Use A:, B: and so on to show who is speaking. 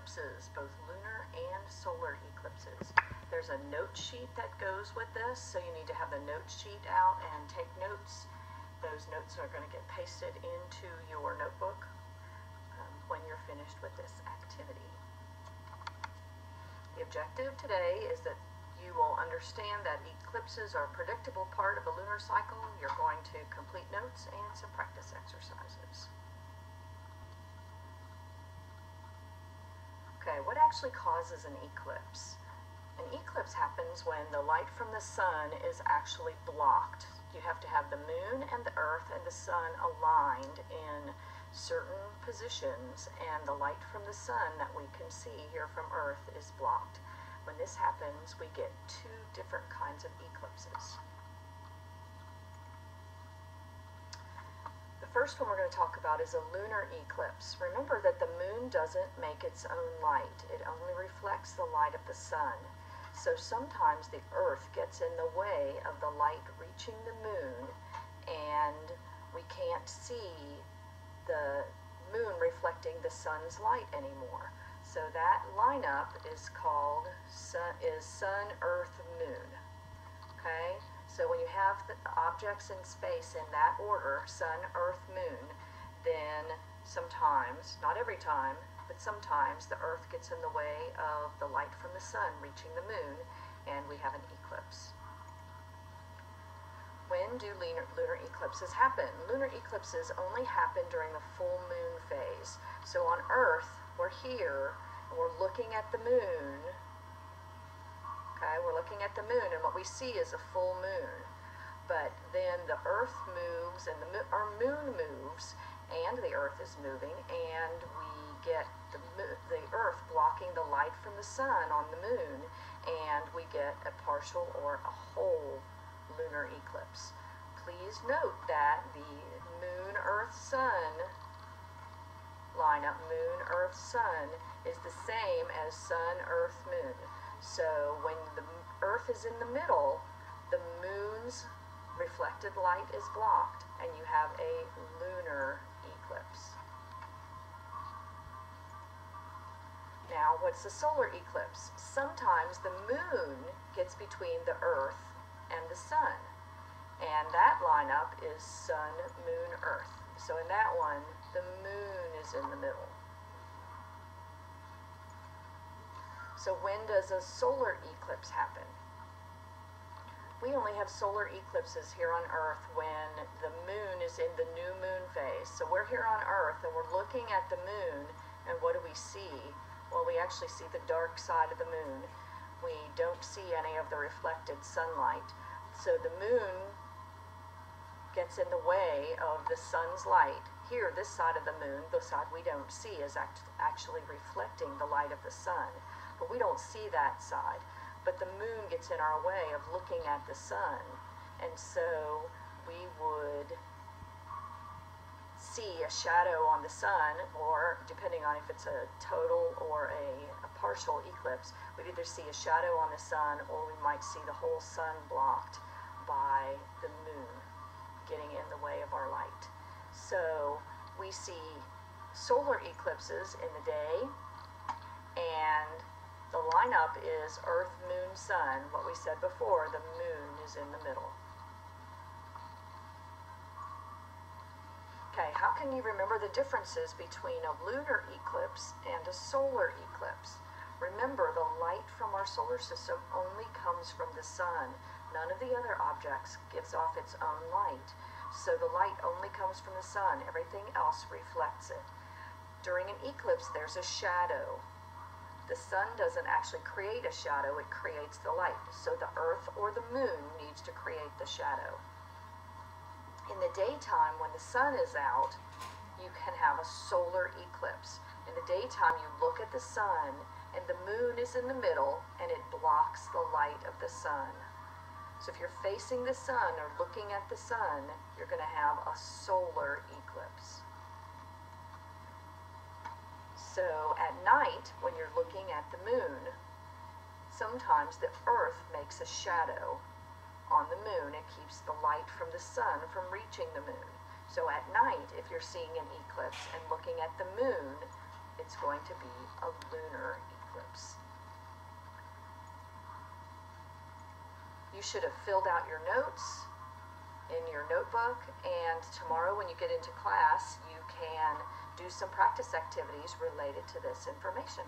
A: eclipses, both lunar and solar eclipses. There's a note sheet that goes with this, so you need to have the note sheet out and take notes. Those notes are going to get pasted into your notebook when you're finished with this activity. The objective today is that you will understand that eclipses are a predictable part of a lunar cycle. You're going to complete notes and some practice exercises. Okay, what actually causes an eclipse? An eclipse happens when the light from the sun is actually blocked. You have to have the moon and the earth and the sun aligned in certain positions, and the light from the sun that we can see here from earth is blocked. When this happens, we get two different kinds of eclipses. The first one we're going to talk about is a lunar eclipse. Remember that the moon doesn't make its own light. It only reflects the light of the sun. So sometimes the earth gets in the way of the light reaching the moon, and we can't see the moon reflecting the sun's light anymore. So that lineup is called sun, earth, moon. Okay? So when you have the objects in space in that order, sun, earth, moon, then sometimes, not every time, but sometimes the earth gets in the way of the light from the sun reaching the moon, and we have an eclipse. When do lunar eclipses happen? Lunar eclipses only happen during the full moon phase. So on Earth, we're here, and we're looking at the moon. Okay, we're looking at the moon, and what we see is a full moon. But then the Earth moves, and our moon moves, and the Earth is moving, and we get the Earth blocking the light from the sun on the moon, and we get a partial or a whole lunar eclipse. Please note that the moon, earth, sun lineup, moon, earth, sun, is the same as sun, earth, moon. So when the earth is in the middle, the moon's reflected light is blocked, and you have a lunar eclipse. Now, what's a solar eclipse? Sometimes the moon gets between the earth and the sun, and that lineup is sun, moon, earth. So in that one, the moon is in the middle. So when does a solar eclipse happen? We only have solar eclipses here on Earth when the moon is in the new moon phase. So we're here on Earth and we're looking at the moon, and what do we see? Well, we actually see the dark side of the moon. We don't see any of the reflected sunlight. So the moon gets in the way of the sun's light. Here, this side of the moon, the side we don't see, is actually reflecting the light of the sun. But we don't see that side. But the moon gets in our way of looking at the sun. And so we would see a shadow on the sun, or depending on if it's a total or a partial eclipse, we'd either see a shadow on the sun, or we might see the whole sun blocked by the moon getting in the way of our light. So we see solar eclipses in the day, and the lineup is earth, moon, sun. What we said before, the moon is in the middle. Okay, how can you remember the differences between a lunar eclipse and a solar eclipse? Remember, the light from our solar system only comes from the sun. None of the other objects gives off its own light. So the light only comes from the sun. Everything else reflects it. During an eclipse, there's a shadow. The sun doesn't actually create a shadow, it creates the light. So the earth or the moon needs to create the shadow. In the daytime, when the sun is out, you can have a solar eclipse. In the daytime, you look at the sun, and the moon is in the middle, and it blocks the light of the sun. So if you're facing the sun or looking at the sun, you're going to have a solar eclipse. So at night, when you're looking at the moon, sometimes the earth makes a shadow on the moon. It keeps the light from the sun from reaching the moon. So at night, if you're seeing an eclipse and looking at the moon, it's going to be a lunar eclipse. You should have filled out your notes in your notebook, and tomorrow when you get into class, you can do some practice activities related to this information.